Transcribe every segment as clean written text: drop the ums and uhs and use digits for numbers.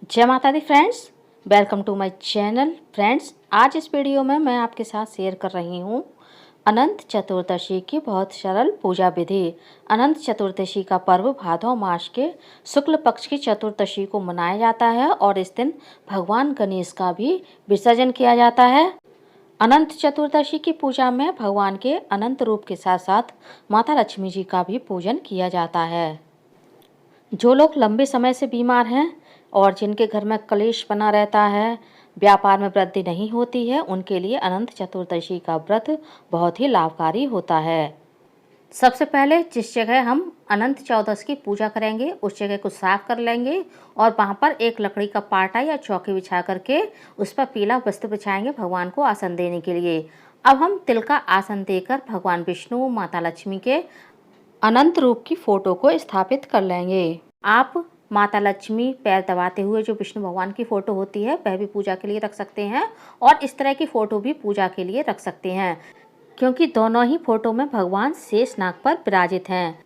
जय माता दी friends, welcome to my channel. Friends, आज इस वीडियो में मैं आपके साथ शेयर कर रही हूँ अनंत चतुर्दशी की बहुत सरल पूजा विधि। अनंत चतुर्दशी का पर्व भादव मास के शुक्ल पक्ष की चतुर्दशी को मनाया जाता है और इस दिन भगवान गणेश का भी विसर्जन किया जाता है। अनंत चतुर्दशी की पूजा में भगवान के अनंत रूप के साथ साथ माता लक्ष्मी जी का भी पूजन किया जाता है। जो लोग लंबे समय से बीमार हैं और जिनके घर में कलेश बना रहता है, व्यापार में वृद्धि नहीं होती है, उनके लिए अनंत चतुर्दशी का व्रत बहुत ही लाभकारी होता है। सबसे पहले जिस जगह हम अनंत चौदस की पूजा करेंगे उस जगह को साफ कर लेंगे और वहाँ पर एक लकड़ी का पाटा या चौकी बिछा करके उस पर पीला वस्त्र बिछाएंगे भगवान को आसन देने के लिए। अब हम तिल का आसन देकर भगवान विष्णु, माता लक्ष्मी के अनंत रूप की फोटो को स्थापित कर लेंगे। आप माता लक्ष्मी पैर दबाते हुए जो विष्णु भगवान की फोटो होती है वह भी पूजा के लिए रख सकते हैं और इस तरह की फोटो भी पूजा के लिए रख सकते हैं, क्योंकि दोनों ही फोटो में भगवान शेष नाग पर विराजित हैं।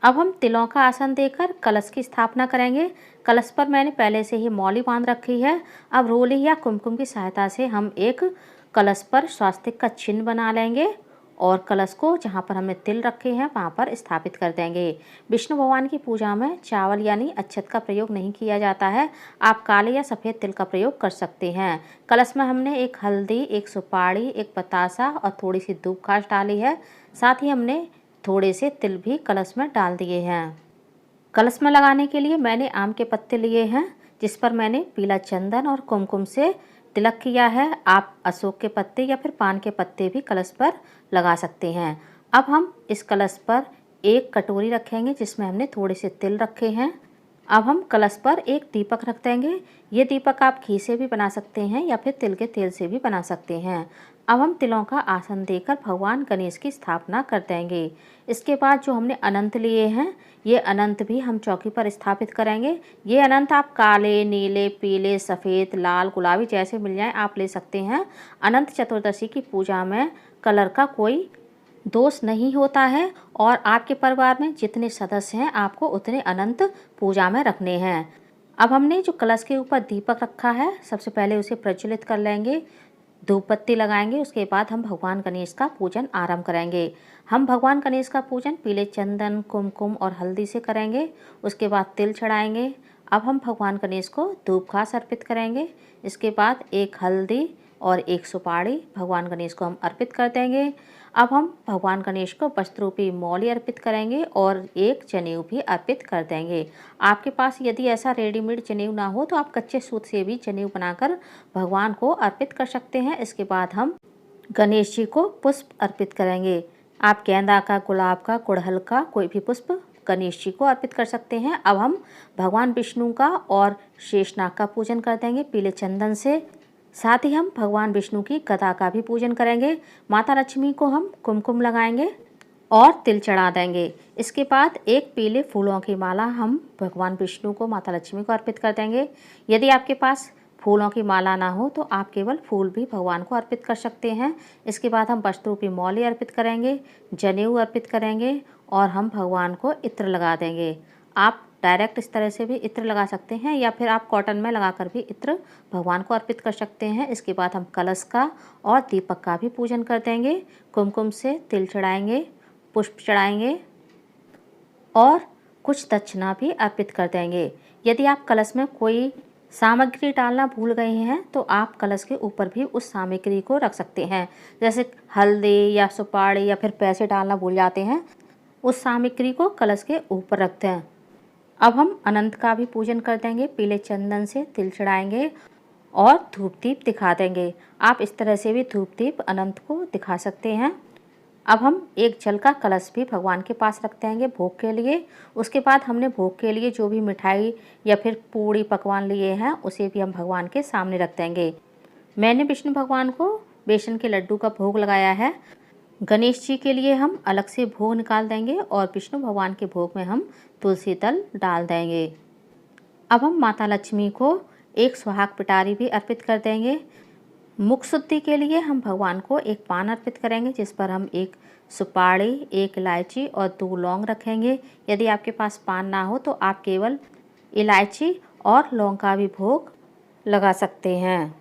अब हम तिलों का आसन देकर कलश की स्थापना करेंगे। कलश पर मैंने पहले से ही मौली बांध रखी है। अब रोली या कुमकुम की सहायता से हम एक कलश पर स्वास्तिक का चिन्ह बना लेंगे और कलश को जहाँ पर हमने तिल रखे हैं वहाँ पर स्थापित कर देंगे। विष्णु भगवान की पूजा में चावल यानी अक्षत का प्रयोग नहीं किया जाता है। आप काले या सफ़ेद तिल का प्रयोग कर सकते हैं। कलश में हमने एक हल्दी, एक सुपारी, एक बतासा और थोड़ी सी धूप खास डाली है। साथ ही हमने थोड़े से तिल भी कलश में डाल दिए हैं। कलश में लगाने के लिए मैंने आम के पत्ते लिए हैं जिस पर मैंने पीला चंदन और कुमकुम से तिलक किया है। आप अशोक के पत्ते या फिर पान के पत्ते भी कलश पर लगा सकते हैं। अब हम इस कलश पर एक कटोरी रखेंगे जिसमें हमने थोड़े से तिल रखे हैं। अब हम कलश पर एक दीपक रख देंगे। ये दीपक आप घी से भी बना सकते हैं या फिर तिल के तेल से भी बना सकते हैं। अब हम तिलों का आसन देकर भगवान गणेश की स्थापना कर देंगे। इसके बाद जो हमने अनंत लिए हैं ये अनंत भी हम चौकी पर स्थापित करेंगे। ये अनंत आप काले, नीले, पीले, सफ़ेद, लाल, गुलाबी जैसे मिल जाए आप ले सकते हैं। अनंत चतुर्दशी की पूजा में कलर का कोई दोष नहीं होता है और आपके परिवार में जितने सदस्य हैं आपको उतने अनंत पूजा में रखने हैं। अब हमने जो कलश के ऊपर दीपक रखा है सबसे पहले उसे प्रज्वलित कर लेंगे, धूप बत्ती लगाएंगे। उसके बाद हम भगवान गणेश का पूजन आरंभ करेंगे। हम भगवान गणेश का पूजन पीले चंदन, कुमकुम और हल्दी से करेंगे। उसके बाद तिल चढ़ाएंगे। अब हम भगवान गणेश को धूप घास अर्पित करेंगे। इसके बाद एक हल्दी और एक सुपारी भगवान गणेश को हम अर्पित कर देंगे। अब हम भगवान गणेश को वस्त्रूपी मौली अर्पित करेंगे और एक जनेऊ भी अर्पित कर देंगे। आपके पास यदि ऐसा रेडीमेड जनेऊ ना हो तो आप कच्चे सूत से भी जनेऊ बनाकर भगवान को अर्पित कर सकते हैं। इसके बाद हम गणेश जी को पुष्प अर्पित करेंगे। आप गेंदा का, गुलाब का, गुड़हल का कोई भी पुष्प गणेश जी को अर्पित कर सकते हैं। अब हम भगवान विष्णु का और शेषनाग का पूजन कर देंगे पीले चंदन से। साथ ही हम भगवान विष्णु की गदा का भी पूजन करेंगे। माता लक्ष्मी को हम कुमकुम लगाएंगे और तिल चढ़ा देंगे। इसके बाद एक पीले फूलों की माला हम भगवान विष्णु को, माता लक्ष्मी को अर्पित कर देंगे। यदि आपके पास फूलों की माला ना हो तो आप केवल फूल भी भगवान को अर्पित कर सकते हैं। इसके बाद हम वस्त्रूपी मौली अर्पित करेंगे, जनेऊ अर्पित करेंगे और हम भगवान को इत्र लगा देंगे। आप डायरेक्ट इस तरह से भी इत्र लगा सकते हैं या फिर आप कॉटन में लगाकर भी इत्र भगवान को अर्पित कर सकते हैं। इसके बाद हम कलश का और दीपक का भी पूजन कर देंगे। कुमकुम से तिल चढ़ाएंगे, पुष्प चढ़ाएंगे और कुछ दक्षिणा भी अर्पित कर देंगे। यदि आप कलश में कोई सामग्री डालना भूल गए हैं तो आप कलश के ऊपर भी उस सामग्री को रख सकते हैं। जैसे हल्दी या सुपारी या फिर पैसे डालना भूल जाते हैं, उस सामग्री को कलश के ऊपर रखते हैं। अब हम अनंत का भी पूजन कर देंगे। पीले चंदन से तिल चढ़ाएंगे और धूप दीप दिखा देंगे। आप इस तरह से भी धूप दीप अनंत को दिखा सकते हैं। अब हम एक जल का कलश भी भगवान के पास रख देंगे भोग के लिए। उसके बाद हमने भोग के लिए जो भी मिठाई या फिर पूड़ी पकवान लिए हैं उसे भी हम भगवान के सामने रख देंगे। मैंने विष्णु भगवान को बेसन के लड्डू का भोग लगाया है। गणेश जी के लिए हम अलग से भोग निकाल देंगे और विष्णु भगवान के भोग में हम तुलसी दल डाल देंगे। अब हम माता लक्ष्मी को एक सुहाग पिटारी भी अर्पित कर देंगे। मुख शुद्धि के लिए हम भगवान को एक पान अर्पित करेंगे जिस पर हम एक सुपारी, एक इलायची और 2 लौंग रखेंगे। यदि आपके पास पान ना हो तो आप केवल इलायची और लौंग का भी भोग लगा सकते हैं।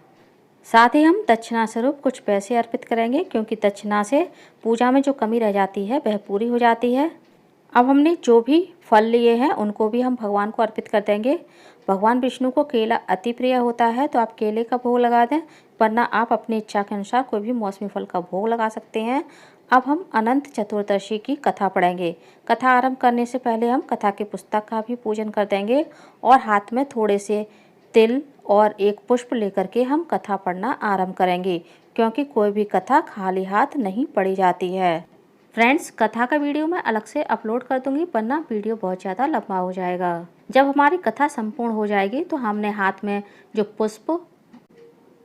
साथ ही हम दक्षिणा स्वरूप कुछ पैसे अर्पित करेंगे, क्योंकि दक्षिणा से पूजा में जो कमी रह जाती है वह पूरी हो जाती है। अब हमने जो भी फल लिए हैं उनको भी हम भगवान को अर्पित कर देंगे। भगवान विष्णु को केला अति प्रिय होता है, तो आप केले का भोग लगा दें, वरना आप अपनी इच्छा के अनुसार कोई भी मौसमी फल का भोग लगा सकते हैं। अब हम अनंत चतुर्दशी की कथा पढ़ेंगे। कथा आरंभ करने से पहले हम कथा की पुस्तक का भी पूजन कर देंगे और हाथ में थोड़े से तिल और एक पुष्प लेकर के हम कथा पढ़ना आरंभ करेंगे, क्योंकि कोई भी कथा खाली हाथ नहीं पढ़ी जाती है। फ्रेंड्स, कथा का वीडियो मैं अलग से अपलोड कर दूंगी, वरना वीडियो बहुत ज़्यादा लंबा हो जाएगा। जब हमारी कथा संपूर्ण हो जाएगी तो हमने हाथ में जो पुष्प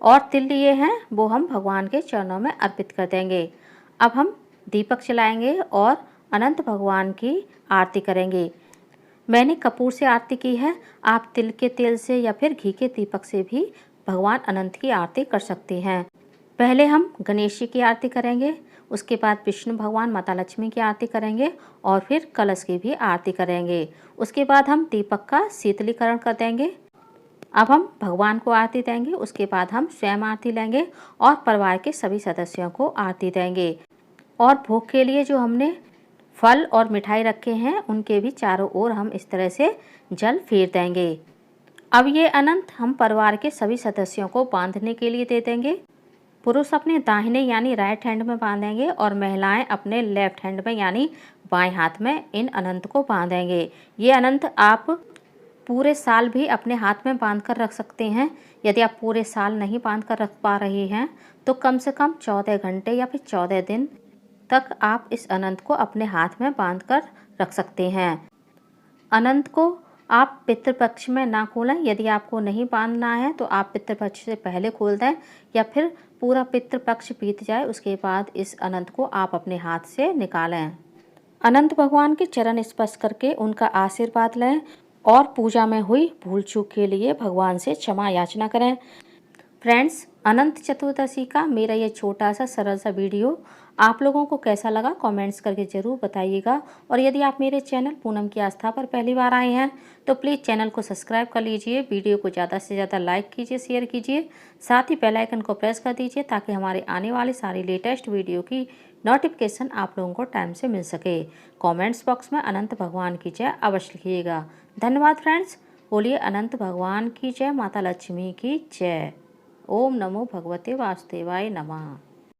और तिल लिए हैं वो हम भगवान के चरणों में अर्पित कर देंगे। अब हम दीपक जलाएंगे और अनंत भगवान की आरती करेंगे। मैंने कपूर से आरती की है, आप तिल के तेल से या फिर घी के दीपक से भी भगवान अनंत की आरती कर सकते हैं। पहले हम गणेश जी की आरती करेंगे, उसके बाद विष्णु भगवान माता लक्ष्मी की आरती करेंगे और फिर कलश की भी आरती करेंगे। उसके बाद हम दीपक का शीतलीकरण कर देंगे। अब हम भगवान को आरती देंगे, उसके बाद हम स्वयं आरती लेंगे और परिवार के सभी सदस्यों को आरती देंगे। और भोग के लिए जो हमने फल और मिठाई रखे हैं उनके भी चारों ओर हम इस तरह से जल फेर देंगे। अब ये अनंत हम परिवार के सभी सदस्यों को बांधने के लिए दे देंगे। पुरुष अपने दाहिने यानी राइट हैंड में बांधेंगे और महिलाएं अपने लेफ्ट हैंड में यानी बाएं हाथ में इन अनंत को बांधेंगे। ये अनंत आप पूरे साल भी अपने हाथ में बांध कर रख सकते हैं। यदि आप पूरे साल नहीं बांध कर रख पा रहे हैं तो कम से कम 14 घंटे या फिर 14 दिन तक आप इस अनंत को अपने हाथ में बांध कर रख सकते हैं। अनंत को आप पितृपक्ष में ना खोलें। यदि आपको नहीं बांधना है तो आप पितृपक्ष से पहले खोल दें, या फिर पूरा पितृपक्ष बीत जाए उसके बाद इस अनंत को आप अपने हाथ से निकालें। अनंत भगवान के चरण स्पर्श करके उनका आशीर्वाद लें और पूजा में हुई भूल चूक के लिए भगवान से क्षमा याचना करें। फ्रेंड्स, अनंत चतुर्दशी का मेरा ये छोटा सा सरल सा वीडियो आप लोगों को कैसा लगा कमेंट्स करके ज़रूर बताइएगा। और यदि आप मेरे चैनल पूनम की आस्था पर पहली बार आए हैं तो प्लीज़ चैनल को सब्सक्राइब कर लीजिए, वीडियो को ज़्यादा से ज़्यादा लाइक कीजिए, शेयर कीजिए, साथ ही बेल आइकन को प्रेस कर दीजिए ताकि हमारे आने वाली सारी लेटेस्ट वीडियो की नोटिफिकेशन आप लोगों को टाइम से मिल सके। कॉमेंट्स बॉक्स में अनंत भगवान की जय अवश्य लिखिएगा। धन्यवाद फ्रेंड्स। बोलिए अनंत भगवान की जय, माता लक्ष्मी की जय। ओम नमो भगवते वासुदेवाय नमः।